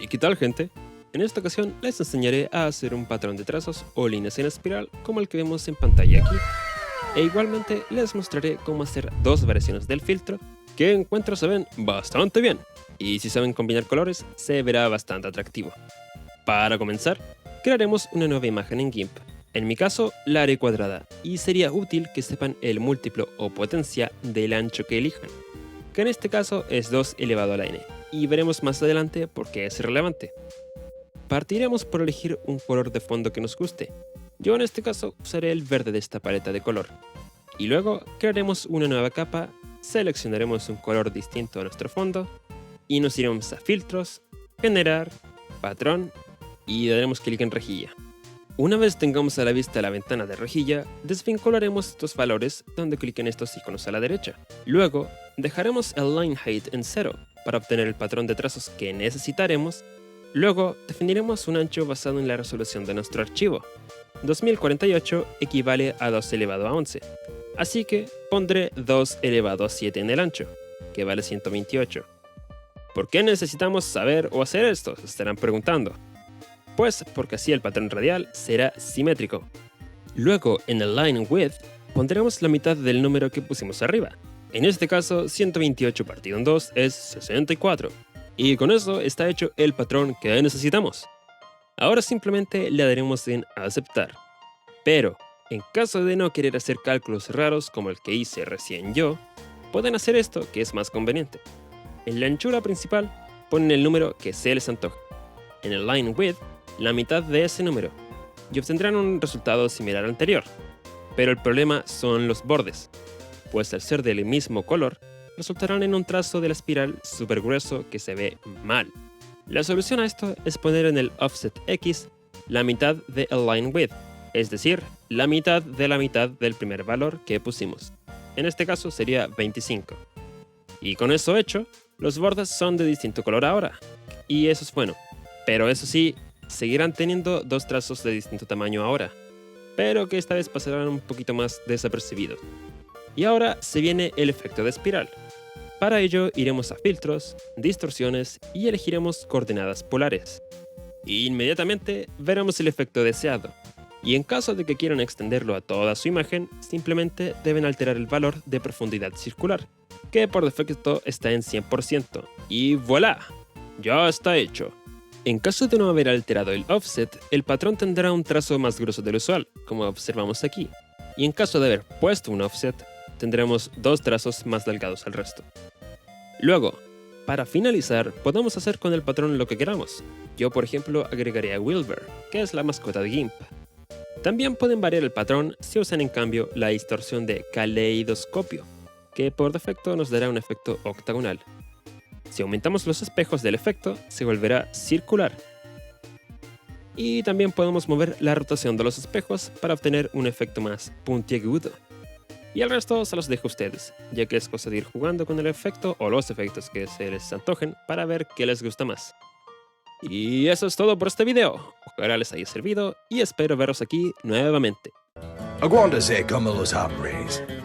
¿Qué tal, gente? En esta ocasión les enseñaré a hacer un patrón de trazos o líneas en espiral como el que vemos en pantalla aquí. E igualmente les mostraré cómo hacer dos variaciones del filtro que encuentro se ven bastante bien. Y si saben combinar colores, se verá bastante atractivo. Para comenzar, crearemos una nueva imagen en GIMP. En mi caso, la haré cuadrada, y sería útil que sepan el múltiplo o potencia del ancho que elijan, que en este caso es 2 elevado a la n, y veremos más adelante por qué es relevante. Partiremos por elegir un color de fondo que nos guste. Yo en este caso usaré el verde de esta paleta de color. Y luego crearemos una nueva capa, seleccionaremos un color distinto a nuestro fondo, y nos iremos a filtros, generar, patrón, y daremos clic en rejilla. Una vez tengamos a la vista la ventana de rejilla, desvincularemos estos valores dando clic en estos iconos a la derecha. Luego, dejaremos el line height en 0 para obtener el patrón de trazos que necesitaremos. Luego, definiremos un ancho basado en la resolución de nuestro archivo. 2048 equivale a 2 elevado a 11, así que pondré 2 elevado a 7 en el ancho, que vale 128. ¿Por qué necesitamos saber o hacer esto?, se estarán preguntando. Pues porque así el patrón radial será simétrico. Luego, en el line width, pondremos la mitad del número que pusimos arriba. En este caso, 128 partido en 2 es 64. Y con eso está hecho el patrón que necesitamos. Ahora simplemente le daremos en aceptar. Pero, en caso de no querer hacer cálculos raros como el que hice recién yo, pueden hacer esto que es más conveniente. En la anchura principal, ponen el número que se les antoje. En el line width, la mitad de ese número, y obtendrán un resultado similar al anterior. Pero el problema son los bordes, pues al ser del mismo color, resultarán en un trazo de la espiral súper grueso que se ve mal. La solución a esto es poner en el offset X la mitad del line width, es decir, la mitad del primer valor que pusimos. En este caso sería 25. Y con eso hecho, los bordes son de distinto color ahora, y eso es bueno. Pero eso sí, seguirán teniendo dos trazos de distinto tamaño ahora, pero que esta vez pasarán un poquito más desapercibidos. Y ahora se viene el efecto de espiral. Para ello iremos a filtros, distorsiones y elegiremos coordenadas polares. Y inmediatamente veremos el efecto deseado. Y en caso de que quieran extenderlo a toda su imagen, simplemente deben alterar el valor de profundidad circular, que por defecto está en 100%. Y voilà, ya está hecho. En caso de no haber alterado el offset, el patrón tendrá un trazo más grueso del usual, como observamos aquí. Y en caso de haber puesto un offset, tendremos dos trazos más delgados al resto. Luego, para finalizar, podemos hacer con el patrón lo que queramos. Yo, por ejemplo, agregaré a Wilbur, que es la mascota de GIMP. También pueden variar el patrón si usan en cambio la distorsión de caleidoscopio, que por defecto nos dará un efecto octagonal. Si aumentamos los espejos del efecto, se volverá circular. Y también podemos mover la rotación de los espejos para obtener un efecto más puntiagudo. Y el resto se los dejo a ustedes, ya que es cosa de ir jugando con el efecto o los efectos que se les antojen para ver qué les gusta más. Y eso es todo por este video. Ojalá les haya servido y espero veros aquí nuevamente. Aguántese como los hombres.